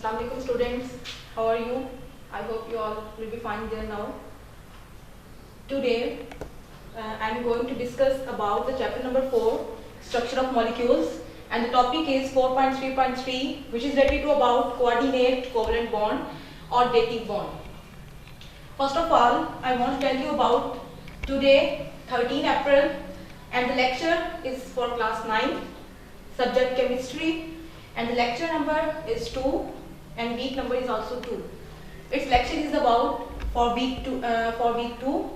Assalamu alaikum students, how are you? I hope you all will be fine there now. Today I am going to discuss about the chapter number 4, structure of molecules, and the topic is 4.3.3, which is related to about coordinate covalent bond or dative bond. First of all, I want to tell you about today 13 April and the lecture is for class 9, subject chemistry, and the lecture number is 2 and week number is also 2. Its lecture is about for week 2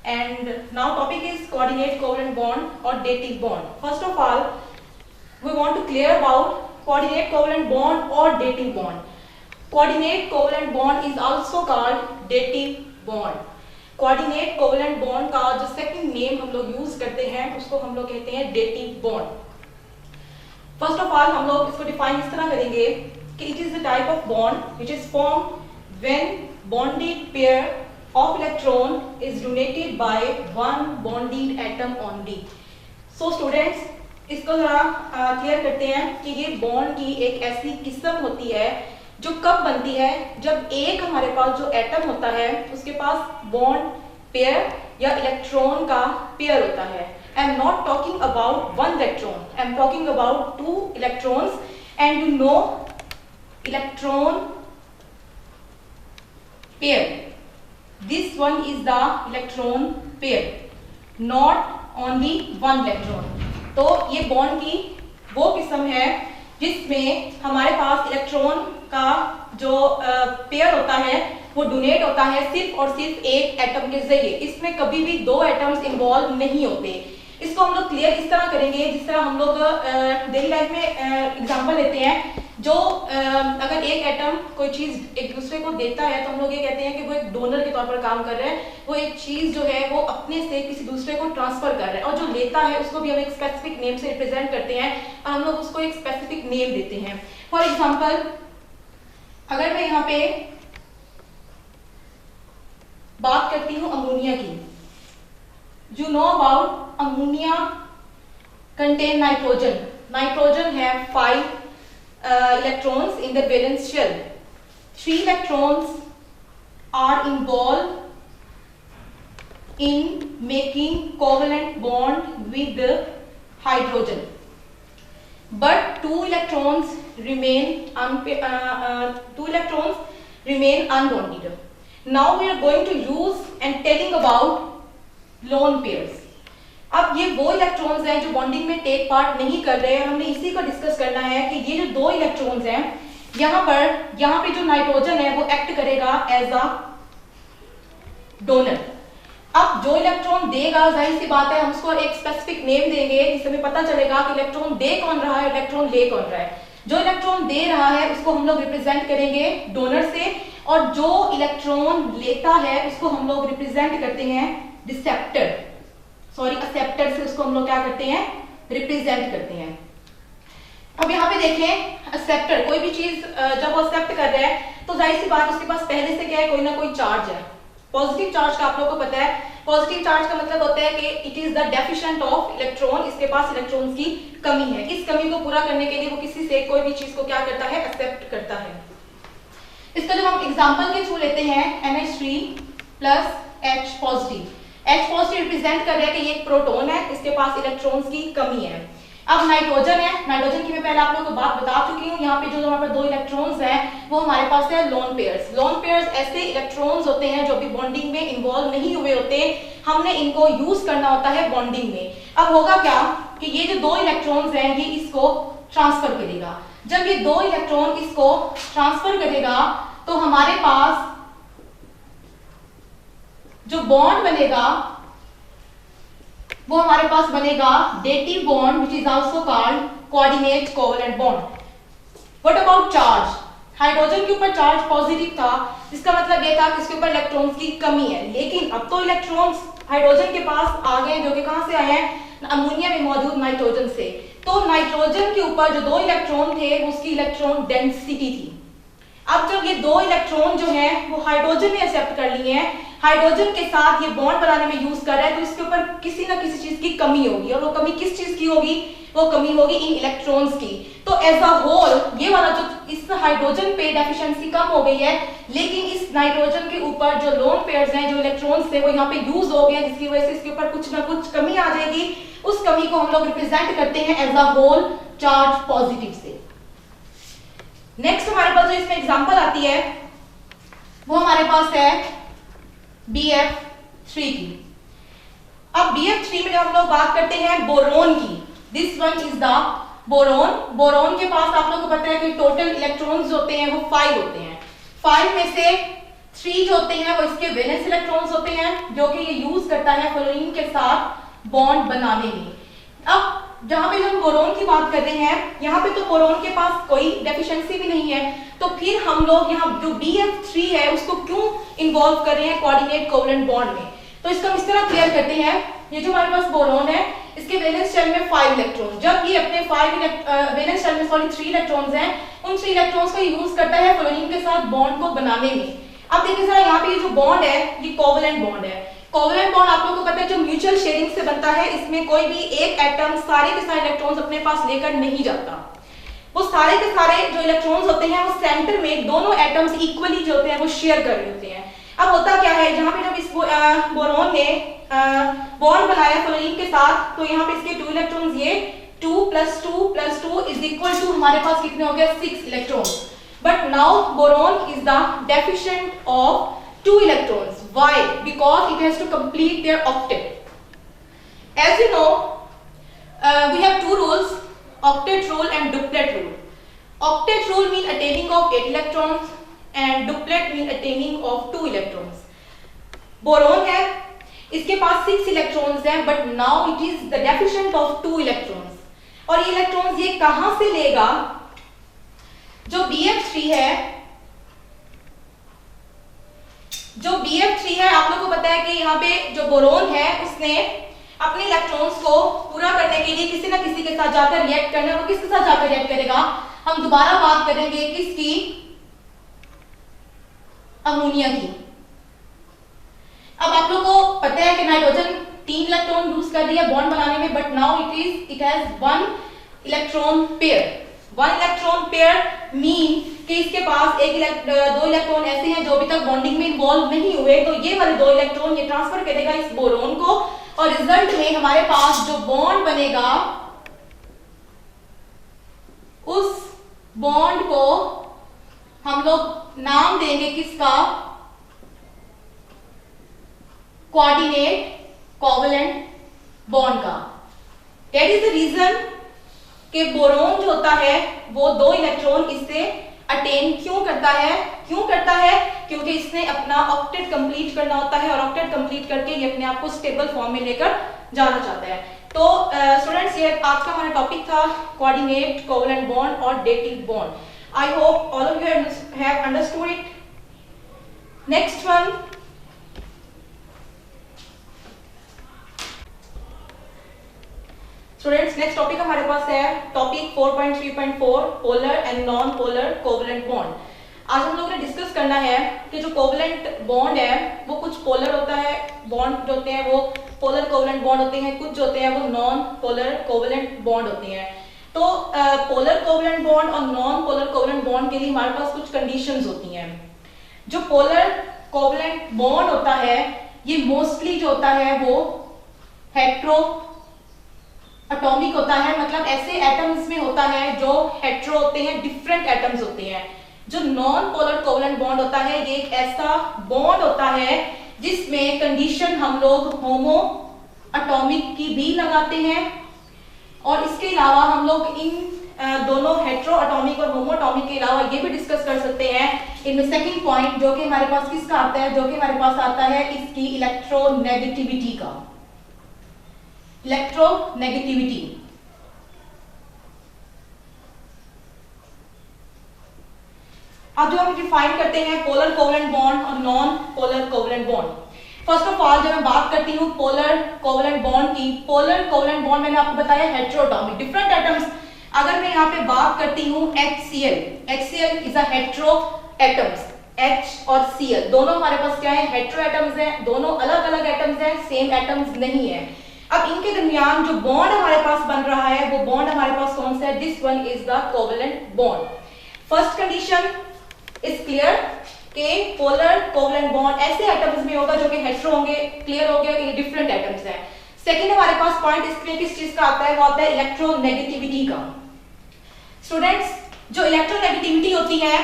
and now topic is coordinate covalent bond or dative bond. First of all, we want to clear about coordinate covalent bond or dative bond. Coordinate covalent bond is also called dative bond. Coordinate covalent bond का जो second name हम लोग use करते हैं उसको हम लोग कहते हैं dative bond. First of all हम लोग इसको डिफाइन इस तरह करेंगे कि it is the type of bond which is formed when bonded pair of electron is donated by one bonded atom only. So students, इसको जरा क्लियर करते हैं कि ये बॉन्ड की एक ऐसी किस्म होती है जो कब बनती है, जब एक हमारे पास जो एटम होता है उसके पास बॉन्ड पेयर या इलेक्ट्रॉन का पेयर होता है. I am not talking about one electron, I am talking about two electrons and you know electron pair. This one is the electron pair, not only one electron. तो ये bond की वो किस्म है जिसमें हमारे पास इलेक्ट्रॉन का जो पेयर होता है वो डोनेट होता है सिर्फ और सिर्फ एक एटम के जरिए. इसमें कभी भी दो एटम्स इन्वॉल्व नहीं होते. इसको हम लोग क्लियर इस तरह करेंगे जिस तरह हम लोग डेली लाइफ में एग्जांपल लेते हैं. जो अगर एक एटम कोई चीज एक दूसरे को देता है तो हम लोग ये कहते हैं कि वो एक डोनर के तौर पर काम कर रहे हैं. वो एक चीज जो है वो अपने से किसी दूसरे को ट्रांसफर कर रहे हैं, और जो लेता है उसको भी हम एक स्पेसिफिक नेम से रिप्रेजेंट करते हैं और हम लोग उसको एक स्पेसिफिक नेम देते हैं. फॉर एग्जाम्पल, अगर मैं यहाँ पे बात करती हूँ अमोनिया की, you know about ammonia contain nitrogen. Nitrogen have 5 electrons in the valence shell. 3 electrons are involved in making covalent bond with the hydrogen, but 2 electrons remain unbonded. Now we are going to use and telling about lone pairs. अब ये वो electrons हैं जो bonding में take part नहीं कर रहे हैं. हमने इसी को डिस्कस करना है कि ये जो दो इलेक्ट्रॉन्स हैं यहाँ पे जो नाइट्रोजन है वो एक्ट करेगा एज अ डोनर. अब जो इलेक्ट्रॉन देगा, जाहिर सी बात है हम उसको एक स्पेसिफिक नेम देंगे जिससे हमें पता चलेगा कि इलेक्ट्रॉन दे कौन रहा है, इलेक्ट्रॉन ले कौन रहा है. जो इलेक्ट्रॉन दे रहा है उसको हम लोग रिप्रेजेंट करेंगे डोनर से, और जो इलेक्ट्रॉन लेता है उसको हम लोग रिप्रेजेंट करते हैं एक्सेप्टर से. उसको हम लोग क्या करते हैं, रिप्रेजेंट करते हैं. अब यहाँ पे देखें, एक्सेप्टर कोई भी चीज जब वो एक्सेप्ट कर रहा है तो जाहिर सी बात उसके पास पहले से क्या है, कोई ना कोई चार्ज है. पॉजिटिव चार्ज का आप लोगों को पता है. पॉजिटिव चार्ज का मतलब होता है कि it is the deficient of electron. इसके पास इलेक्ट्रॉन्स की कमी है. इस कमी को पूरा करने के लिए वो किसी से कोई भी चीज को क्या करता है, एक्सेप्ट करता है. इसका जब हम एग्जाम्पल के थ्रू लेते हैं, NH3 plus H positive. H positive represent कर रहा है कि ये एक प्रोटॉन है, इसके पास इलेक्ट्रॉन्स की कमी है. अब नाइट्रोजन है, नाइट्रोजन की मैं पहले आप लोगों को बात बता चुकी हूँ. यहाँ पे जो हमारे पास दो इलेक्ट्रॉन्स हैं वो हमारे पास है लोन पेयर्स. लोन पेयर्स ऐसे इलेक्ट्रॉन्स होते हैं जो भी बॉन्डिंग में इन्वॉल्व नहीं हुए होते. हमने इनको यूज करना होता है बॉन्डिंग में. अब होगा क्या कि ये जो दो इलेक्ट्रॉन्स हैं ये इसको ट्रांसफर करेगा. जब ये दो इलेक्ट्रॉन इसको ट्रांसफर करेगा तो हमारे पास जो बॉन्ड बनेगा वो हमारे पास बनेगा dative bond which is also called coordinate covalent bond. What about charge? Hydrogen के ऊपर चार्ज पॉजिटिव था, जिसका मतलब ये था कि इसके ऊपर इलेक्ट्रॉन्स की कमी है. लेकिन अब तो इलेक्ट्रॉन्स हाइड्रोजन के पास आ गए जो कि कहां से आए हैं, अमोनिया में मौजूद नाइट्रोजन से. तो नाइट्रोजन के ऊपर जो दो इलेक्ट्रॉन थे उसकी इलेक्ट्रॉन डेंसिटी थी. अब जब ये दो इलेक्ट्रॉन जो हैं वो हाइड्रोजन ने एक्सेप्ट कर लिए हैं, हाइड्रोजन के साथ ये बॉन्ड बनाने में यूज कर रहा है, तो इसके ऊपर किसी ना किसी चीज की कमी होगी. और वो कमी किस चीज की होगी, वो कमी होगी इन इलेक्ट्रॉन्स की. तो एज अ होल ये वाला जो इस इस हाइड्रोजन पे डेफिशिएंसी कम हो गई है, लेकिन इस नाइट्रोजन के ऊपर जो लोन पेयर्स हैं, जो इलेक्ट्रॉन्स थे, वो यहाँ पे यूज हो गए हैं, जिसकी वजह से इसके ऊपर कुछ ना कुछ कमी आ जाएगी। उस कमी को हम लोग रिप्रेजेंट करते हैं as a whole charge positive से। नेक्स्ट हमारे पास जो इसमें एग्जांपल आती है वो हमारे पास है BF3 की। अब BF3 में हम लोग बात करते हैं बोरोन की। This one is the boron. Boron के पास आप लोगों को पता है कि टोटल इलेक्ट्रॉन्स होते हैं वो 5 होते हैं। 5 में से 3 जो होते हैं वो इसके वैलेंस इलेक्ट्रॉन्स होते हैं, जो कि ये यूज करता है फ्लोरीन के साथ बॉन्ड बनाने में। अब जहां पे हम बोरोन की बात कर रहे हैं, यहाँ पे तो बोरोन के पास कोई डेफिशिएंसी भी नहीं है, तो फिर हम लोग यहाँ जो BF3 है उसको क्यों इन्वॉल्व कर रहे हैं कोऑर्डिनेट कोवलेंट बॉन्ड में। तो इसको हम इस तरह क्लियर करते हैं। ये जो हमारे पास बोरोन है, इसके वैलेंस शेल में 5 इलेक्ट्रॉन, जब ये अपने 5 वैलेंस शेल में 3 इलेक्ट्रॉन्स हैं, उन 3 इलेक्ट्रॉन्स का यूज करता है फ्लोरीन के साथ बॉन्ड को बनाने में। अब देखिए जरा यहाँ पे ये जो बॉन्ड है ये कोवलेंट बॉन्ड है। कोवलेंट बॉन्ड आप लोगों को पता है जो म्यूचुअल शेयरिंग से बनता है, इसमें कोई भी एक एटम सारे के सारे इलेक्ट्रॉन्स अपने पास लेकर नहीं जाता। वो सारे के सारे जो इलेक्ट्रॉन्स होते हैं वो सेंटर में दोनों एटम्स इक्वली जो होते हैं वो शेयर कर रहे होते हैं। अब होता क्या है, जहां पे जब इस बोरोन ने बॉन्ड बनाया फ्लोरीन के साथ, तो यहाँ पे इसके 2 इलेक्ट्रॉन्स, ये 2 + 2 + 2 इज इक्वल टू हमारे पास कितने हो गए 6 electrons. But now boron is the deficient of 2 electrons. Why? Because it has to complete their octet. As you know, we have 2 rules, octet rule and duplet rule. Octet rule mean attaining of 8 electrons and duplet mean attaining of 2 electrons. Boron है, इसके पास 6 electrons हैं, but now it is the deficient of 2 electrons. और ये electrons ये कहां से लेगा? जो BF3 है, आप लोगों को पता है कि यहाँ पे जो बोरोन है उसने अपने इलेक्ट्रॉन्स को पूरा करने के लिए किसी ना किसी के साथ जाकर रिएक्ट करना है। वो किसके साथ जाकर रिएक्ट करेगा? हम दोबारा बात करेंगे किसकी? अमोनिया की। अब आप लोगों को पता है कि नाइट्रोजन 3 इलेक्ट्रॉन यूज कर रही है बॉन्ड बनाने में, but now it has 1 electron pair. 1 electron pair mean कि इसके पास 2 इलेक्ट्रॉन ऐसे हैं जो अभी तक बॉन्डिंग में इन्वॉल्व नहीं हुए, तो ये वाले 2 इलेक्ट्रॉन ये ट्रांसफर करेगा इस बोरोन को, और रिजल्ट में हमारे पास जो बॉन्ड बनेगा उस बॉन्ड को हम लोग नाम देंगे किसका? कोऑर्डिनेट कोवलेंट बॉन्ड का। दैट इज द रीजन कि बोरोन जो होता है वो 2 इलेक्ट्रॉन इससे अटेन क्यों करता है? क्योंकि इसने अपना ऑक्टेट कंप्लीट करना होता है, और ऑक्टेट कंप्लीट करके ये अपने आप को स्टेबल फॉर्म में लेकर जाना चाहता है। तो स्टूडेंट्स, ये आज का हमारा टॉपिक था कोऑर्डिनेट कोवलेंट बॉन्ड और dative bond. I hope all of you have understood it. Next one, students, next topic हमारे पास है topic 4.3.4 polar and non polar covalent bond. आज हम लोग ने डिस्कस करना है कि जो कोवलेंट बॉन्ड है वो कुछ पोलर होता है, बॉन्ड जो होते हैं वो पोलर कोवलेंट बॉन्ड होते हैं, कुछ जो होते हैं वो नॉन पोलर कोवलेंट बॉन्ड होते हैं। तो पोलर कोवलेंट बॉन्ड और नॉन पोलर कोवलेंट बॉन्ड के लिए हमारे पास कुछ कंडीशंस होती हैं। जो पोलर कोवलेंट बॉन्ड होता है ये मोस्टली जो होता है वो हेट्रो एटॉमिक होता है, मतलब ऐसे एटम्स में होता है जो हेट्रो होते हैं, डिफरेंट एटम्स होते हैं। जो नॉन पोलर कोवलेंट बॉन्ड होता है ये एक ऐसा बॉन्ड होता है जिसमें कंडीशन हम लोग होमो एटॉमिक की भी लगाते हैं, और इसके अलावा हम लोग इन दोनों हेट्रो एटॉमिक और होमो एटॉमिक के अलावा ये भी डिस्कस कर सकते हैं इनमें सेकंड पॉइंट जो कि हमारे पास किसका आता है, जो कि हमारे पास आता है इसकी इलेक्ट्रोनेगेटिविटी का। इलेक्ट्रोनेगेटिविटी, अब जो हम डिफाइन करते हैं पोलर कोवलेंट बॉन्ड और non polar covalent bond. First of all जब मैं बात करती हूँ पोलर कोवलेंट बॉन्ड की, पोलर कोवलेंट बॉन्ड मैंने आपको बताया हेट्रोएटॉमिक, डिफरेंट एटम्स। अगर मैं यहाँ पे बात करती हूँ HCl is a hetero atoms, H और Cl दोनों हमारे पास क्या है? हेट्रो एटम्स हैं, दोनों अलग अलग एटम्स हैं, सेम एटम्स नहीं है। अब इनके दरमियान जो बॉन्ड हमारे पास बन रहा है वो बॉन्ड हमारे पास कौन सा है? This one is the covalent bond. First condition is clear के पोलर कोवलेंट बॉन्ड ऐसे एटम्स में होगा जो कि हेटेरो होंगे, क्लियर हो गया कि डिफरेंट एटम्स हैं। सेकंड हमारे पास पॉइंट इसमें किस चीज का आता है, वो आता है इलेक्ट्रोनेगेटिविटी का। स्टूडेंट्स, जो इलेक्ट्रोनेगेटिविटी होती है,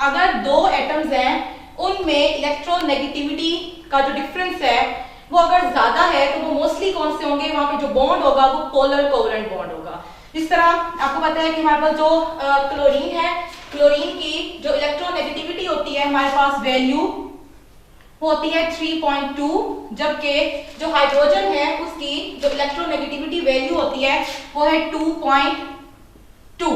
अगर दो एटम्स हैं उनमें इलेक्ट्रोनेगेटिविटी का जो डिफरेंस है वो अगर ज्यादा है तो वो मोस्टली कौन से होंगे, वहां पे जो बॉन्ड होगा वो पोलर कोवलेंट बॉन्ड होगा। जिस तरह आपको पता है कि हमारे पास जो क्लोरीन है, क्लोरीन की जो इलेक्ट्रोनेगेटिविटी होती है हमारे पास वैल्यू वो होती है 3.2, जबकि जो हाइड्रोजन है उसकी जो इलेक्ट्रोनेगेटिविटी वैल्यू होती है वो है 2.2।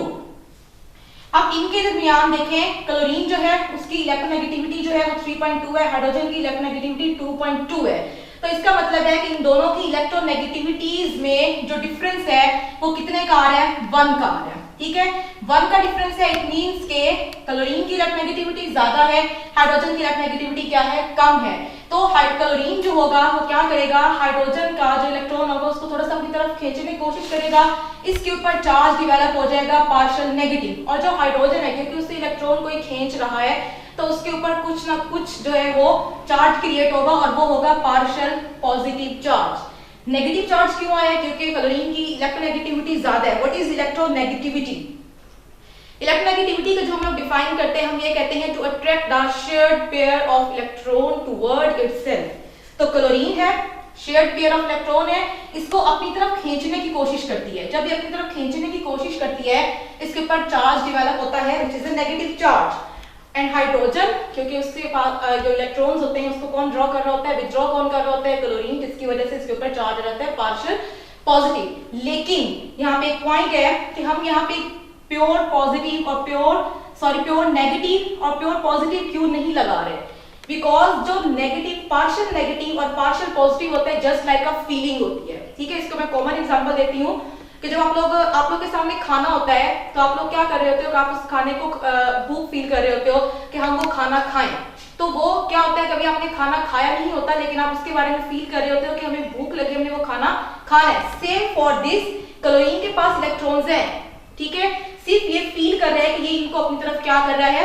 अब इनके दरमियान देखें, क्लोरीन जो है उसकी इलेक्ट्रोनेगेटिविटी जो है वो 3.2 है, हाइड्रोजन की इलेक्ट्रोनेगेटिविटी 2.2 है। तो इसका मतलब है कि इन दोनों की इलेक्ट्रोनेगेटिविटीज में जो डिफरेंस है वो कितने का आ रहा है, 1 का आ रहा है। ठीक है, 1 का डिफरेंस है, इट मींस के क्लोरीन की इलेक्ट्रोनेगेटिविटी ज्यादा है, हाइड्रोजन की इलेक्ट्रोनेगेटिविटी क्या है, कम है। तो क्लोरीन जो होगा वो क्या करेगा, हाइड्रोजन का जो इलेक्ट्रॉन होगा उसको थोड़ा सा अपनी तरफ खींचने की कोशिश करेगा, इसके ऊपर चार्ज डिवेलप हो जाएगा पार्शियल नेगेटिव, और जो हाइड्रोजन है क्योंकि उससे इलेक्ट्रॉन को ही खींच रहा है तो उसके ऊपर कुछ ना कुछ जो है वो चार्ज क्रिएट होगा और वो होगा partial positive charge. Negative charge क्यों आया, क्योंकि क्लोरीन की इलेक्ट्रोनेगेटिविटी ज्यादा है। What is electronegativity? इलेक्ट्रोनेगेटिविटी को जो हम लोग डिफाइन करते हैं, हम ये कहते हैं to attract the shared pair of electron toward itself. तो क्लोरीन है, शेयर्ड पेयर ऑफ इलेक्ट्रॉन है, इसको अपनी तरफ खींचने की कोशिश करती है। जब ये अपनी तरफ खींचने की कोशिश करती है इसके ऊपर चार्ज डेवलप होता है which is a negative charge. And hydrogen, क्योंकि उसके पास जो इलेक्ट्रॉन्स होते हैं उसको कौन ड्रॉ कर रहा होता है, विथड्रॉ कौन कर रहा होता है, क्लोरीन, जिसकी वजह से इसके ऊपर चार्ज रहता है पार्शियल पॉजिटिव। लेकिन यहाँ पे एक पॉइंट है कि हम यहाँ पे प्योर पॉजिटिव और प्योर नेगेटिव और प्योर पॉजिटिव क्यों नहीं लगा रहे, बिकॉज जो नेगेटिव, पार्शियल नेगेटिव और पार्शियल पॉजिटिव होता है जस्ट लाइक अ फीलिंग होती है। ठीक है, इसको मैं कॉमन एग्जांपल देती हूँ कि जब आप लोग के सामने खाना होता है तो आप लोग क्या कर रहे होते हो कि आप उस खाने को भूख फील कर रहे होते हो कि हम वो खाना खाएं, तो वो क्या होता है, कभी आपने खाना खाया नहीं होता लेकिन आप उसके बारे में फील कर रहे होते हो कि हमें भूख लगी, हमने वो खाना खाना है। सेम फॉर दिस, क्लोरीन के पास इलेक्ट्रॉन्स हैं, ठीक है, सिर्फ ये फील कर रहा है कि ये इनको अपनी तरफ क्या कर रहा है,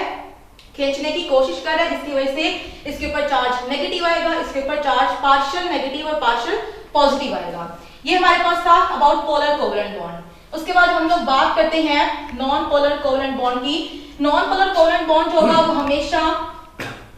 खींचने की कोशिश कर रहा है, जिसकी वजह से इसके ऊपर चार्ज नेगेटिव आएगा, इसके ऊपर चार्ज पार्शियल नेगेटिव और पार्शियल पॉजिटिव आएगा। ये हमारे पास था अबाउट पोलर कोवलेंट बॉन्ड। उसके बाद हम लोग बात करते हैं नॉन पोलर कोवलेंट बॉन्ड की। नॉन पोलर कोवलेंट बॉन्ड जो होगा वो हमेशा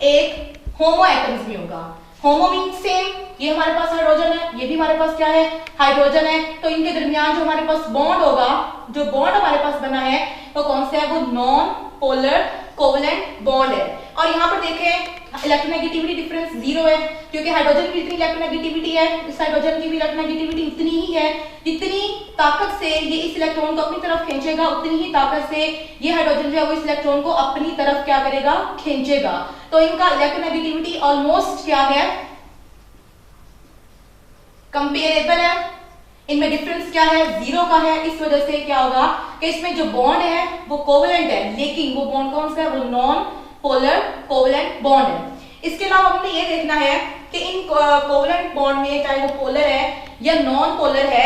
एक होमो एटम्स में होगा। होमो मीन सेम, ये हमारे पास हाइड्रोजन है, ये भी हमारे पास क्या है, हाइड्रोजन है, तो इनके दरमियान जो हमारे पास बॉन्ड होगा, जो बॉन्ड हमारे पास बना है वो कौन सा है, वो नॉन पोलर कोवलेंट बॉन्ड है। और यहाँ पर देखें इलेक्ट्रोनेगेटिविटी डिफरेंस 0 है, क्योंकि हाइड्रोजन की इतनी इलेक्ट्रोनेगेटिविटी है, इस हाइड्रोजन की भी इलेक्ट्रोनेगेटिविटी उतनी ही है, जितनी ताकत से ये इस इलेक्ट्रॉन को अपनी तरफ खींचेगा उतनी ही ताकत से ये हाइड्रोजन जो है वो इस इलेक्ट्रॉन को अपनी तरफ क्या करेगा, खींचेगा। तो इनका इलेक्ट्रोनेगेटिविटी ऑलमोस्ट क्या है, कंपेरेबल है, इनमें डिफरेंस क्या है, 0 का है। इस वजह से क्या होगा कि इसमें जो बॉन्ड है वो कोवलेंट है, लेकिन वो बॉन्ड कौन सा है, वो नॉन पोलर कोवलेंट बॉन्ड है। इसके अलावा हमने ये देखना है कि इन कोवलेंट बॉन्ड में चाहे वो पोलर है या नॉन पोलर है,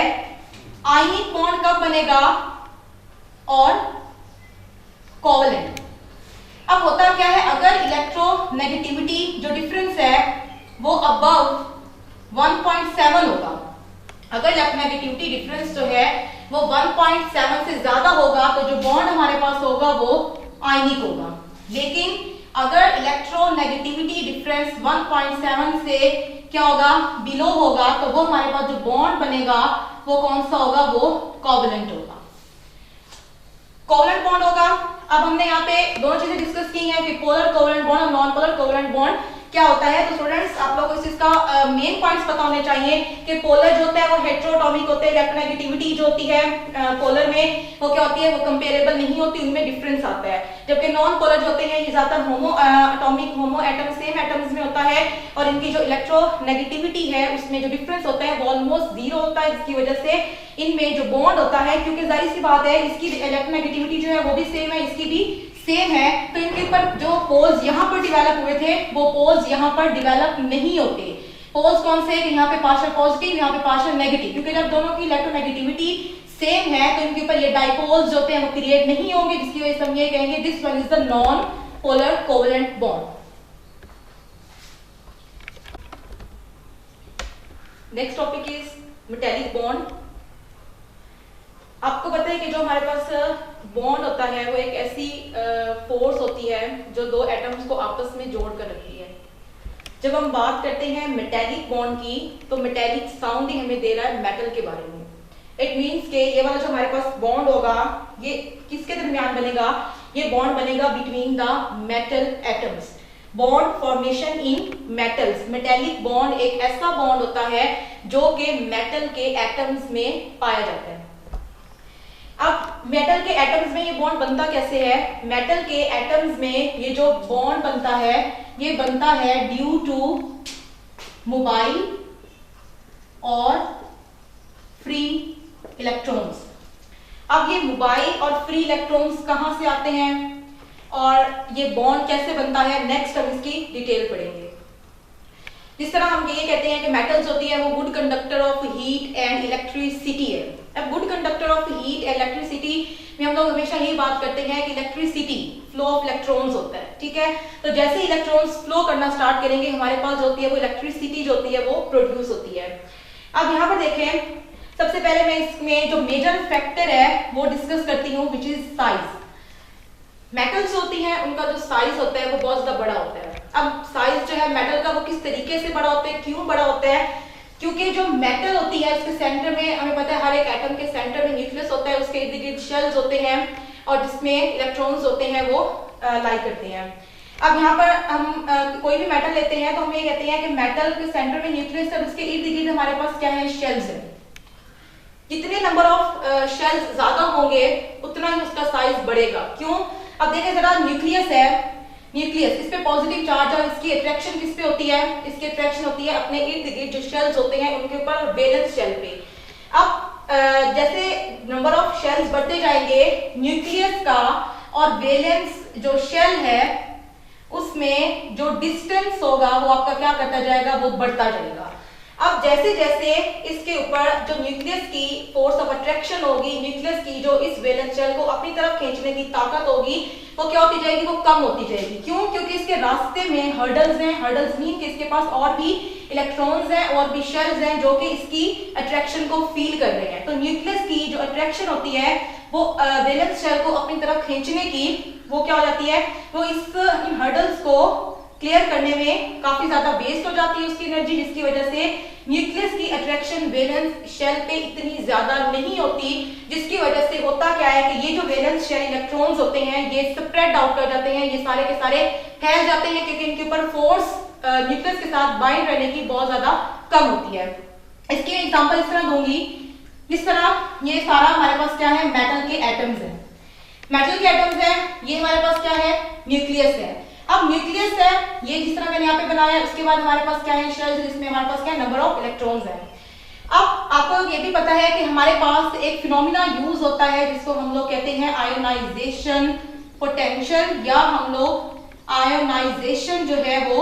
आयनिक बॉन्ड कब बनेगा और कोवलेंट। अब होता क्या है, अगर इलेक्ट्रोनेगेटिविटी जो डिफरेंस है वो अबव 1.7 होगा, अगर इलेक्ट्रोनेगेटिविटी डिफरेंस जो है वो 1.7 से ज्यादा होगा तो जो बॉन्ड हमारे पास होगा वो आयनिक होगा। लेकिन अगर इलेक्ट्रोनेगेटिविटी डिफरेंस 1.7 से क्या होगा, बिलो होगा, तो वो हमारे पास जो बॉन्ड बनेगा वो कौन सा होगा, वो कोवलेंट होगा, कोवलेंट बॉन्ड होगा। अब हमने यहाँ पे दोनों चीजें डिस्कस की हैं कि पोलर कोवलेंट बॉन्ड और नॉन पोलर कोवलेंट बॉन्ड क्या होता है। तो स्टूडेंट्स आप लोगों को इस चीज का मेन पॉइंट्स पता होने चाहिए कि पोलर जो होता है वो हेटेरोटॉमिक होते हैं, इलेक्ट्रोनेगेटिविटी जो होती है पोलर में वो क्या होती है, वो कंपेरेबल नहीं होती, उनमें डिफरेंस आता है। जबकि नॉन पोलर जो होते हैं ये ज्यादातर होमो एटॉमिक, होमो एटम, सेम एटम्स में होता है, और इनकी जो इलेक्ट्रोनेगेटिविटी है उसमें जो डिफरेंस होता है वो ऑलमोस्ट 0 होता है, जिसकी वजह से इनमें जो बॉन्ड होता है, क्योंकि जाहिर सी बात है इसकी इलेक्ट्रोनेगेटिविटी जो है वो भी सेम है, इसकी भी सेम है, तो इनके ऊपर जो पोल्स यहाँ पर डिवेलप हुए थे वो पोल्स यहाँ पर डिवेलप नहीं होते। पोल्स कौन से, यहाँ पे पार्शियल पॉजिटिव, यहाँ पे पार्शियल नेगेटिव, क्योंकि जब दोनों की इलेक्ट्रोनेगेटिविटी सेम है तो इनके ऊपर ये डाइपोल्स जो होते हैं वो क्रिएट नहीं होंगे, जिसकी वजह से हम ये कहेंगे this one is the non polar covalent bond. Next topic is metallic bond. आपको पता है कि जो हमारे पास बॉन्ड होता है वो एक ऐसी फोर्स होती है जो दो एटम्स को आपस में जोड़ कर रखती है। जब हम बात करते हैं मेटेलिक बॉन्ड की तो मेटेलिक साउंडिंग हमें दे रहा है मेटल के बारे में। इट मीन्स के ये वाला जो हमारे पास बॉन्ड होगा ये किसके दरमियान बनेगा, ये बॉन्ड बनेगा between the metal atoms. Bond formation in metals, metallic bond एक ऐसा बॉन्ड होता है जो कि मेटल के एटम्स में पाया जाता है। अब मेटल के एटम्स में ये बॉन्ड बनता कैसे है, मेटल के एटम्स में ये जो बॉन्ड बनता है ये बनता है ड्यू टू मोबाइल और फ्री इलेक्ट्रॉन्स। अब ये मोबाइल और फ्री इलेक्ट्रॉन्स कहां से आते हैं और ये बॉन्ड कैसे बनता है, नेक्स्ट हम इसकी डिटेल पढ़ेंगे। जिस तरह हम ये कहते हैं कि मेटल्स होती है वो good conductor of heat and electricity है। अब good conductor of heat and electricity में हम लोग हमेशा यही बात करते हैं कि इलेक्ट्रिसिटी फ्लो ऑफ इलेक्ट्रॉन्स होता है, ठीक है। तो जैसे इलेक्ट्रॉन्स फ्लो करना स्टार्ट करेंगे हमारे पास जो होती है वो इलेक्ट्रिसिटी जो होती है वो प्रोड्यूस होती है। अब यहाँ पर देखें, सबसे पहले मैं इसमें जो मेजर फैक्टर है वो डिस्कस करती हूँ विच इज साइज। मेटल्स होती हैं उनका जो साइज होता है वो बहुत ज्यादा बड़ा होता है। अब साइज जो है मेटल का वो किस तरीके से बड़ा होता है, क्यों बड़ा होता है, क्योंकि जो मेटल होती है उसके सेंटर में हमें पता है हर एक एटम के सेंटर में न्यूक्लियस होता है, उसके इर्द गिर्द शेल्स होते हैं और जिसमें इलेक्ट्रॉन्स होते हैं वो लाई करते हैं। अब यहाँ पर हम कोई भी मेटल लेते हैं तो हम ये कहते हैं कि मेटल के सेंटर में न्यूक्लियस है, उसके इर्द गिर्द हमारे पास क्या है, शेल्स है। जितने नंबर ऑफ शेल्स ज्यादा होंगे उतना ही उसका साइज बढ़ेगा। क्यों, अब देखें जरा, न्यूक्लियस है, न्यूक्लियस इस पे पॉजिटिव चार्ज और इसकी अट्रैक्शन किस पे होती है, इसकी अट्रैक्शन होती है अपने इर्द गिर्द जो शेल्स होते हैं उनके ऊपर, वैलेंस शेल पे। अब जैसे नंबर ऑफ शेल्स बढ़ते जाएंगे न्यूक्लियस का और वैलेंस जो शेल है उसमें जो डिस्टेंस होगा वो आपका क्या करता जाएगा, वो बढ़ता जाएगा। अब जैसे जैसे इसके ऊपर जो न्यूक्लियस की फोर्स ऑफ अट्रैक्शन होगी, न्यूक्लियस की जो इस वैलेंस शेल को अपनी तरफ खींचने की ताकत होगी वो क्या होती जाएगी, वो कम होती जाएगी। क्यों, क्योंकि इसके रास्ते में हर्डल्स हैं, हर्डल्स मीन कि इसके पास और भी इलेक्ट्रॉन्स हैं और भी शेल्स हैं जो कि इसकी अट्रैक्शन को फील कर रहे हैं। तो न्यूक्लियस की जो अट्रैक्शन होती है वो वैलेंस शेल को अपनी तरफ खींचने की वो क्या हो जाती है, वो इन हर्डल्स को क्लियर करने में काफी ज्यादा वेस्ट हो जाती है उसकी एनर्जी, जिसकी वजह से न्यूक्लियस की अट्रैक्शन वैलेंस शेल पे इतनी ज्यादा नहीं होती, जिसकी वजह से होता क्या है कि ये जो वैलेंस शेल इलेक्ट्रॉन्स होते हैं ये स्प्रेड आउट कर जाते हैं, ये सारे के सारे फैल जाते हैं क्योंकि इनके ऊपर फोर्स न्यूक्लियस के साथ बाइंड रहने की बहुत ज्यादा कम होती है। इसकी एग्जांपल इस तरह दूंगी, जिस तरह ये सारा हमारे पास क्या है, मेटल के एटम्स है, मेटल के एटम्स है, ये हमारे पास क्या है, न्यूक्लियस है। अब न्यूक्लियस है ये जिस तरह मैंने यहाँ पे बनाया, उसके बाद हमारे पास क्या है, शेल्स, जिसमें हमारे पास क्या है, नंबर ऑफ इलेक्ट्रॉन्स है। अब आपको ये भी पता है कि हमारे पास एक फिनोमिना यूज होता है जिसको हम लोग कहते हैं आयोनाइजेशन पोटेंशियल, या हम लोग आयोनाइजेशन जो है वो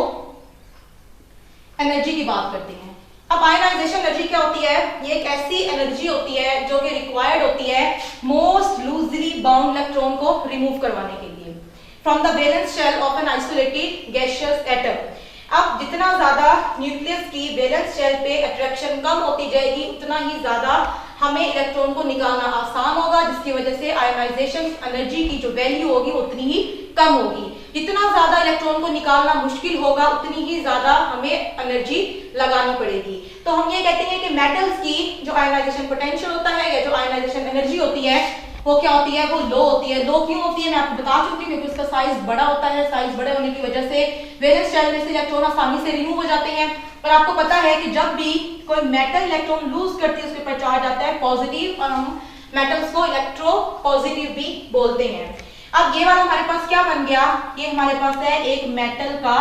एनर्जी की बात करते हैं। अब आयोनाइजेशन एनर्जी क्या होती है, ये एक ऐसी एनर्जी होती है जो कि रिक्वायर्ड होती है मोस्ट लूजली बाउंड इलेक्ट्रॉन को रिमूव करवाने के लिए from the valence shell of an isolated gaseous atom. अब जितना ज्यादा न्यूक्लियस की वैलेंस शेल पे अट्रैक्शन कम होती जाएगी उतना ही ज्यादा हमें इलेक्ट्रॉन को निकालना आसान होगा, जिसकी वजह से आयोनाइजेशन एनर्जी की जो वैल्यू होगी उतनी ही कम होगी। जितना ज्यादा इलेक्ट्रॉन को निकालना मुश्किल होगा उतनी ही ज्यादा हमें एनर्जी लगानी पड़ेगी। तो हम ये कहते हैं कि मेटल्स की जो आयोनाइजेशन पोटेंशियल होता है या जो आयोनाइजेशन एनर्जी होती है वो क्या होती है, वो लो होती है। लो क्यों होती है मैं आपको बता चुकी हूँ, क्योंकि उसका साइज बड़ा होता है, साइज बड़े होने की वजह से वैलेंस शेल में से इलेक्ट्रॉन आसानी से रिमूव हो जाते हैं। और आपको पता है कि जब भी कोई मेटल इलेक्ट्रॉन लूज करती है उसके ऊपर चार्ज आता है पॉजिटिव, और हम मेटल्स को इलेक्ट्रो पॉजिटिव भी बोलते हैं। अब ये वाला हमारे पास क्या बन गया, ये हमारे पास है एक मेटल का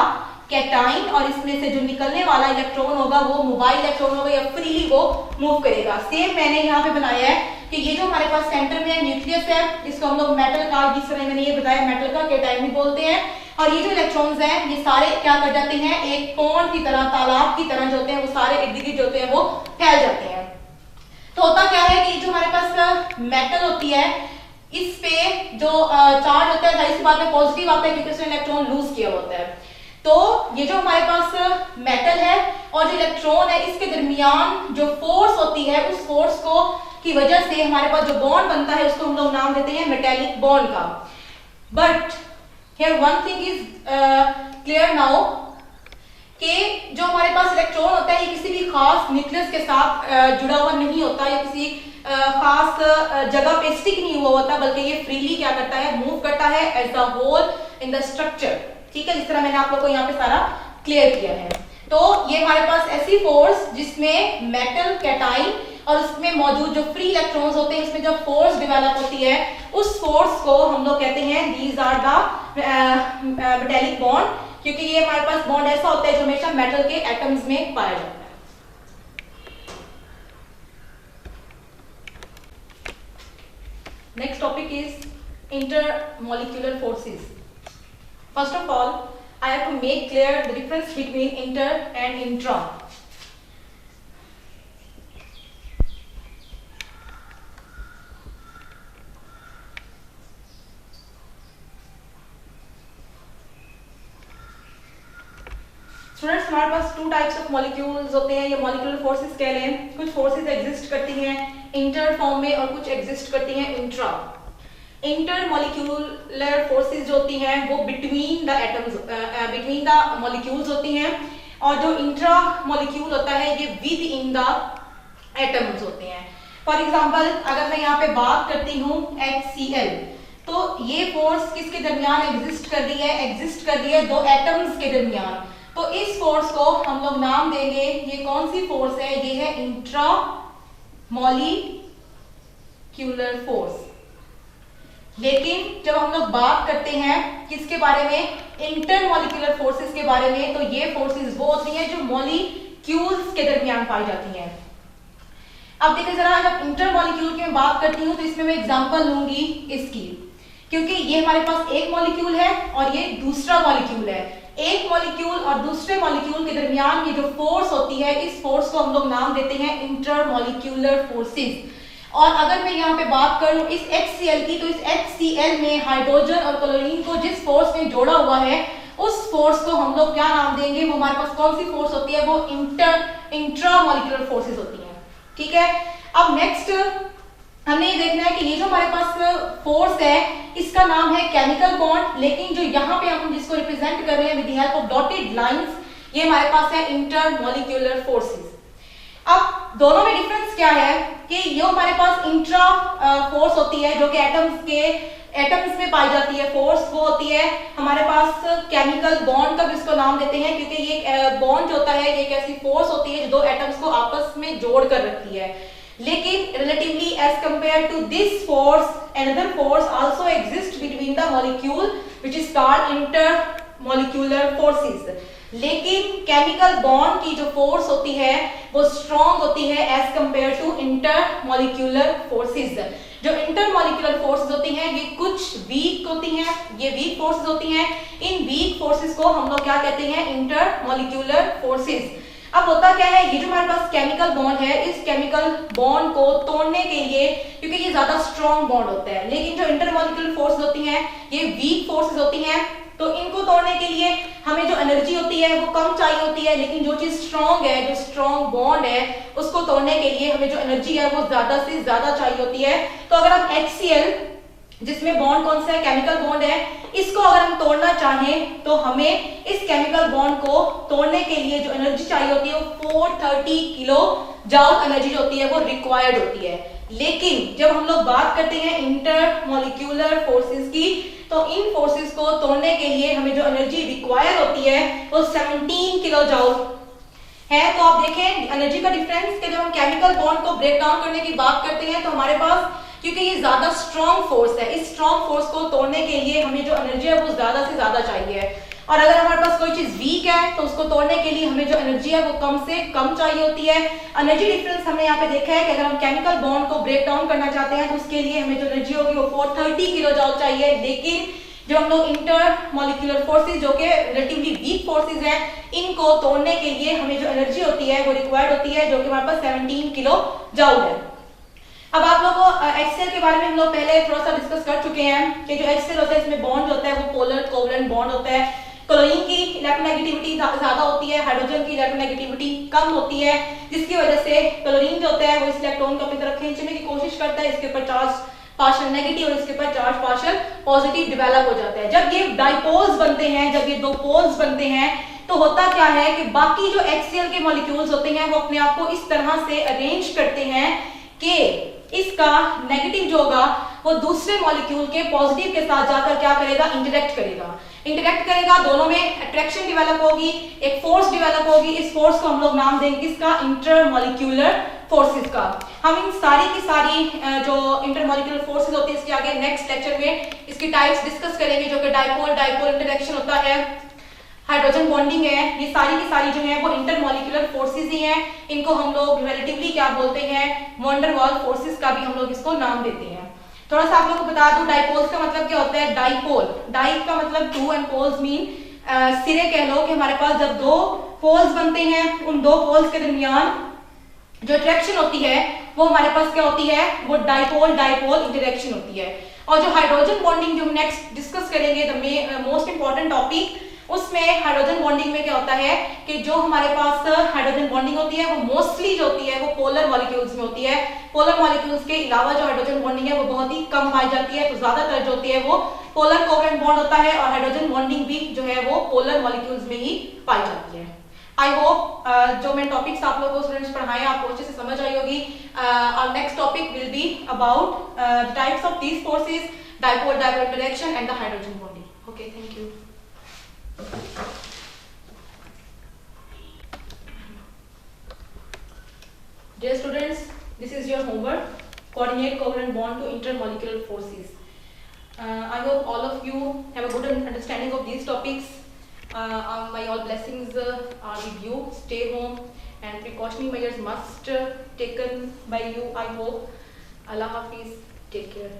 कैटाइन, और इसमें से जो निकलने वाला इलेक्ट्रॉन होगा वो मोबाइल इलेक्ट्रॉन होगा या फ्रीली वो मूव करेगा। सेम मैंने यहाँ पे बनाया है कि ये जो हमारे पास सेंटर में न्यूक्लियस है इसको हम लोग मेटल का, जिस तरह मैंने ये बताया मेटल का कैटाइन भी बोलते हैं, और ये जो इलेक्ट्रॉन्स हैं ये सारे क्या कर जाते हैं, एक पॉन्ड की तरह, तालाब की तरह जो होते हैं वो सारे इर्द गिर्द जो होते हैं वो फैल जाते हैं। तो तो होता क्या है कि जो हमारे पास मेटल होती है, इस पे जो चार्ज होता है जाहिर सी बात है पॉजिटिव आता है क्योंकि उसने इलेक्ट्रॉन लूज किया होता है। तो ये जो हमारे पास मेटल है और जो इलेक्ट्रॉन है, इसके दरमियान जो फोर्स होती है, उस फोर्स को की वजह से हमारे पास जो बॉन्ड बनता है उसको हम लोग नाम देते हैं मेटेलिक बॉन्ड का। But here one thing is clear now कि जो हमारे पास इलेक्ट्रॉन होता है ये किसी भी खास न्यूक्लियस के साथ जुड़ा हुआ नहीं होता या किसी खास जगह पे स्टिक नहीं हुआ होता, बल्कि ये फ्रीली क्या करता है, मूव करता है as a whole in the structure. ठीक है, जिस तरह मैंने आप लोग को यहाँ पे सारा क्लियर किया है। तो ये हमारे पास ऐसी फोर्स जिसमें मेटल कैटाइन और उसमें मौजूद जो फ्री इलेक्ट्रॉन्स होते हैं, इसमें जब फोर्स डेवलप होती है, उस फोर्स को हम लोग कहते हैं these are the metallic bond, क्योंकि ये हमारे पास बॉन्ड ऐसा होता है जो हमेशा मेटल के एटम्स में पाया जाता है। Next topic is intermolecular forces. First of all, I have to make clear the difference between inter and intra. Students, हमारे पास टू टाइप्स ऑफ मॉलिक्यूल्स होते हैं, ये मॉलिक्यूलर फोर्सेस कह रहे हैं। कुछ फोर्सेस एग्जिस्ट करती हैं इंटर फॉर्म में और कुछ एग्जिस्ट करती हैं इंट्रा। इंटर मॉलिक्यूलर फोर्सेस जो होती हैं वो between the atoms, between the molecules होती हैं, और जो इंट्रा मॉलिक्यूल होता है ये विद इन द एटम्स होते हैं। फॉर एग्जांपल, अगर मैं यहाँ पे बात करती हूँ HCl, तो ये फोर्स किसके दरमियान एग्जिस्ट कर रही है? एग्जिस्ट कर रही है दो एटम्स के दरमियान। तो इस फोर्स को हम लोग नाम देंगे, ये कौन सी फोर्स है? ये है इंट्रा मॉलिक्यूलर फोर्स। लेकिन जब हम लोग बात करते हैं किसके बारे में? इंटर मॉलिक्यूलर फोर्सेस के बारे में, तो ये फोर्सेस वो होती हैं जो मॉलिक्यूल्स के दरमियान पाई जाती हैं। अब देखिए जरा, जब इंटर मॉलिक्यूल की मैं बात करती हूँ तो इसमें मैं एग्जांपल लूंगी इसकी, क्योंकि ये हमारे पास एक मॉलिक्यूल है और ये दूसरा मॉलिक्यूल है। एक मॉलिक्यूल और दूसरे मॉलिक्यूल के दरमियान ये जो फोर्स होती है, इस फोर्स को हम लोग नाम देते हैं इंटरमॉलिक्यूलर फोर्सेस। और अगर मैं यहाँ पे बात करूं इस HCl की, तो इस HCl में हाइड्रोजन और क्लोरीन को जिस फोर्स में जोड़ा हुआ है, उस फोर्स को हम लोग क्या नाम देंगे? वो हमारे पास कौन सी फोर्स होती है? वो इंट्रामॉलिक्यूलर फोर्सेस होती है। ठीक है, अब नेक्स्ट हमने ये देखना है कि ये जो हमारे पास फोर्स है इसका नाम है केमिकल बॉन्ड, लेकिन जो यहाँ पे हम जिसको रिप्रेजेंट कर रहे हैं with the help of dotted lines, ये हमारे पास है इंटरमॉलिक्यूलर फोर्सेस। अब दोनों में डिफरेंस क्या है कि ये हमारे पास इंट्रा फोर्स होती है जो कि एटम्स में पाई जाती है। फोर्स वो होती है हमारे पास केमिकल बॉन्ड का, इसको नाम देते हैं क्योंकि ये बॉन्ड जो होता है ये एक ऐसी फोर्स होती है जो दो एटम्स को आपस में जोड़ कर रखती है। लेकिन relatively as compared to this force, another force also exists between the molecule which is called intermolecular forces. लेकिन केमिकल बॉन्ड की जो फोर्स होती है वो स्ट्रॉन्ग होती है as compare to intermolecular forces. जो इंटरमॉलिक्यूलर फोर्सेस होती हैं ये कुछ वीक होती हैं, ये वीक फोर्सेस होती हैं। इन वीक फोर्सेस को हम लोग क्या कहते हैं? Intermolecular forces. अब होता क्या है, ये जो हमारे पास केमिकल बॉन्ड है, इस केमिकल बॉन्ड को तोड़ने के लिए, क्योंकि ये ज्यादा स्ट्रॉन्ग बॉन्ड होता है, लेकिन जो इंटरमॉलिक्यूलर फोर्स होती हैं ये वीक फोर्सेस होती हैं, तो इनको तोड़ने के लिए हमें जो एनर्जी होती है वो कम चाहिए होती है। लेकिन जो चीज स्ट्रॉन्ग है, जो स्ट्रॉन्ग बॉन्ड है, उसको तोड़ने के लिए हमें जो एनर्जी है वो ज्यादा से ज्यादा चाहिए होती है। तो अगर हम HCl, जिसमें बॉन्ड कौन सा है? केमिकल बॉन्ड है, इसको अगर हम तोड़ना चाहें तो हमें इस केमिकल बॉन्ड को तोड़ने के लिए जो एनर्जी चाहिए होती है वो 430 किलो जूल एनर्जी होती है वो रिक्वायर्ड होती है। लेकिन जब हम लोग बात करते हैं इंटरमॉलिक्यूलर फोर्सेस की, तो इन फोर्सेस को तोड़ने के लिए हमें जो एनर्जी रिक्वायर होती है वो 17 किलो जूल है। तो आप देखें एनर्जी का डिफरेंस कि जब हम केमिकल बॉन्ड को ब्रेक डाउन करने की बात करते हैं तो हमारे पास, क्योंकि ये ज्यादा स्ट्रॉन्ग फोर्स है, इस स्ट्रॉन्ग फोर्स को तोड़ने के लिए हमें जो एनर्जी है वो ज्यादा से ज्यादा चाहिए। और अगर हमारे पास कोई चीज वीक है तो उसको तोड़ने के लिए हमें जो एनर्जी है वो कम से कम चाहिए होती है। एनर्जी डिफरेंस हमने यहाँ पे देखा है कि अगर हम केमिकल बॉन्ड को ब्रेक डाउन करना चाहते हैं तो उसके लिए हमें जो एनर्जी होगी वो 430 किलो जूल चाहिए। लेकिन जो हम लोग इंटरमॉलिक्यूलर फोर्सेस जो कि रिलेटिवली वीक फोर्सेस हैं, इनको तोड़ने के लिए हमें जो एनर्जी होती है वो रिक्वायर्ड होती है जो कि हमारे पास 17 किलो जूल है। अब आप लोगों को HCl के बारे में हम लोग पहले थोड़ा सा डिस्कस कर चुके हैं कि जो HCl होता है इसमें बॉन्ड होता है वो पोलर कोवलेंट बॉन्ड होता है। क्लोरीन की इलेक्ट्रोनेगेटिविटी ज्यादा होती है, हाइड्रोजन की इलेक्ट्रोनेगेटिविटी कम होती है, जिसकी वजह से क्लोरीन जो होता है वो इस इलेक्ट्रॉन को अपनी तरफ खींचने की कोशिश करता है, इसके ऊपर चार्ज पार्शियल नेगेटिव और इसके ऊपर चार्ज पार्शियल पॉजिटिव डेवलप हो जाता है। जब ये डाइपोल्स बनते हैं, जब ये दो पोल्स बनते हैं, तो होता क्या है कि बाकी जो HCl के मॉलिक्यूल्स होते हैं वो अपने आप को इस तरह से अरेंज करते हैं कि इसका नेगेटिव जो होगा वो दूसरे मॉलिक्यूल के पॉजिटिव के साथ जाकर क्या करेगा, इंटरेक्ट करेगा, दोनों में अट्रैक्शन डेवलप होगी, एक फोर्स डेवलप होगी। इस फोर्स को हम लोग नाम देंगे इसका इंटरमॉलिक्यूलर फोर्सेस का। हम इन सारी की सारी जो इंटरमॉलिक्यूलर फोर्सेस होती है इसके आगे नेक्स्ट लेक्चर में इसकी टाइप्स डिस्कस करेंगे, जो कि डाइपोल इंटरेक्शन होता है, हाइड्रोजन बॉन्डिंग है, ये सारी की सारी जो है वो इंटरमॉलिक्यूलर फोर्सेस ही हैं। इनको हम लोग रिलेटिवली क्या बोलते हैं, वैन वाल फोर्सेस का भी हम लोग इसको नाम देते हैं। थोड़ा सा आप लोगों को बता दूं डाइपोल्स का मतलब क्या होता है। डाई का मतलब टू एंड पोल्स मीन सिरे कह लो कि हमारे पास जब दो पोल्स बनते हैं, उन दो पोल्स के दरमियान जो अट्रैक्शन होती है वो हमारे पास क्या होती है, वो डाइपोल इंटरेक्शन होती है। और जो हाइड्रोजन बॉन्डिंग जो हम नेक्स्ट डिस्कस करेंगे, द मोस्ट इंपॉर्टेंट टॉपिक, उसमें हाइड्रोजन बॉन्डिंग में क्या होता है कि जो हमारे पास हाइड्रोजन बॉन्डिंग होती है वो मोस्टली जो होती है वो पोलर मॉलिक्यूल्स में होती है। पोलर मॉलिक्यूल्स के अलावा जो हाइड्रोजन बॉन्डिंग है वो बहुत ही कम पाई जाती है, तो ज्यादातर जो होती है वो पोलर कोवेलेंट बॉन्ड होता है, और हाइड्रोजन बॉन्डिंग भी जो है वो पोलर मॉलिक्यूल्स में ही पाई जाती है। आई होप जो मैं टॉपिक्स आप लोगों को स्टूडेंट्स पढ़ाए आपको अच्छे से समझ आई होगी। और next topic will be about the types of these forces, dipole interaction and the hydrogen bonding. Okay, thank you. Dear students, this is your homework. Coordinate covalent bond to intermolecular forces. I hope all of you have a good understanding of these topics. My all blessings are with you. Stay home and precautionary measures must taken by you. I hope. Allah Hafiz. Take care.